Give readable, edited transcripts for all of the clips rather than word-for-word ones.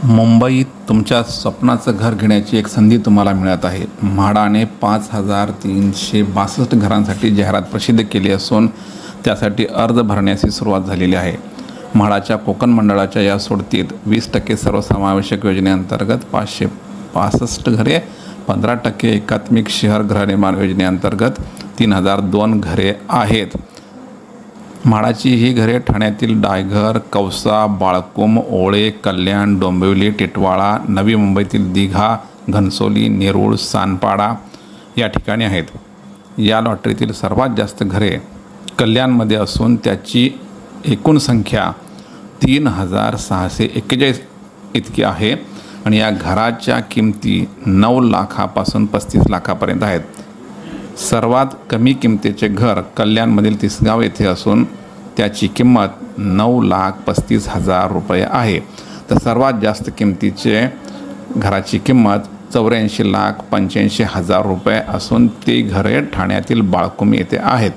मुंबईत तुमच्या स्वप्नाचं घर घेण्याची एक संधी तुम्हाला मिळत आहे। म्हाडाने 5362 घरांसाठी जाहिरात प्रसिद्ध केली असून त्यासाठी अर्ज भरण्याची सुरुवात झालेली आहे। म्हाडाच्या कोकण मंडळाच्या या सोडतीत 20% सर्वसमावेशक योजनेअंतर्गत 565 घरे, 15% एकात्मिक शहर गृहनिर्माण योजनेअंतर्गत 3002 घरे आहेत। म्हाडाची ही घरे ठाण्यातील डायघर, कौसा, बाळकुम, ओळे, कल्याण, डोंबिवली, टिटवाळा, नवी मुंबईतील दिघा, घनसोली, नेरूळ, सानपाडा या ठिकाणी आहेत। या लॉटरीतील सर्वात जास्त घरे कल्याणमध्ये असून त्याची एकूण संख्या 3641 इतकी आहे आणि या घराच्या किमती 9 लाखापासून 35 लाखापर्यंत आहेत। सर्वात कमी किमतीचे घर कल्याणमधील तिसगाव येथे असून त्याची किंमत 9,35,000 रुपये आहे। तर सर्वात जास्त किमतीचे घराची किंमत 84,85,000 रुपये असून ती घरे ठाण्यातील बाळकुम येथे आहेत।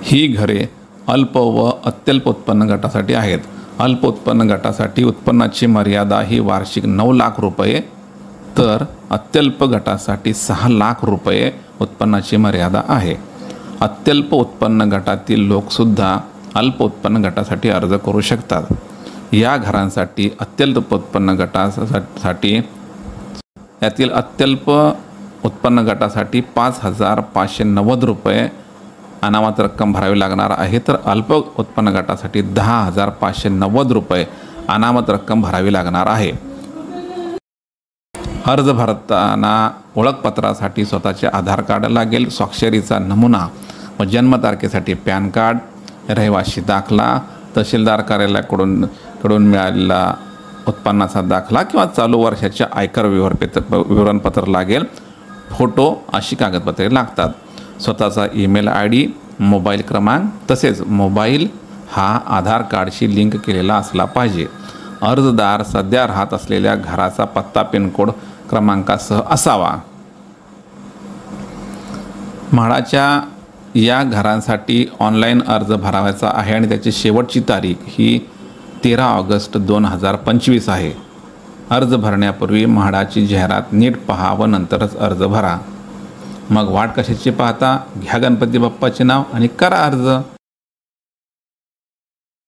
ही घरे अल्प व अत्यल्प उत्पन्न गटासाठी आहेत। अल्प उत्पन्न गटासाठी उत्पन्नाची मर्यादा ही वार्षिक 9 लाख रुपये, तर अत्यल्प गटासाठी 6 लाख रुपये उत्पन्नाची मर्यादा आहे। अत्यल्प उत्पन्न गटातील लोकसुद्धा अल्प उत्पन्न गटासाठी अर्ज करू शकतात। या घरांसाठी अत्यल्प उत्पन्न गटासाठी यातील अत्यल्प उत्पन्न गटासाठी 5,590 रुपये अनामत रक्कम भरावी लागणार आहे, तर अल्प उत्पन्न गटासाठी 10,590 रुपये अनामत रक्कम भरावी लागणार आहे। अर्ज भरताना ओळखपत्रासाठी स्वतःचे आधार कार्ड लागेल, स्वाक्षरीचा नमुना व जन्मतारखेसाठी पॅन कार्ड, रहिवासी दाखला, तहसीलदार कार्यालयाकडून मिळालेला उत्पन्नाचा दाखला किंवा चालू वर्षाच्या आयकर विवरणपत्र लागेल, फोटो अशी कागदपत्रे लागतात। स्वतःचा ईमेल ID, मोबाईल क्रमांक तसेच मोबाईल हा आधार कार्डशी लिंक केलेला असला पाहिजे। अर्जदार सध्या राहत असलेल्या घराचा पत्ता पिनकोड क्रमांकासह असावा। म्हाडाच्या या घरांसाठी ऑनलाईन अर्ज भरावायचा आहे आणि त्याची शेवटची तारीख ही 13 ऑगस्ट 2025 आहे। अर्ज भरण्यापूर्वी म्हाडाची जाहिरात नीट पहा व नंतरच अर्ज भरा। मग वाट कशाची पाहता, घ्या गणपती बाप्पाचे नाव आणि करा अर्ज।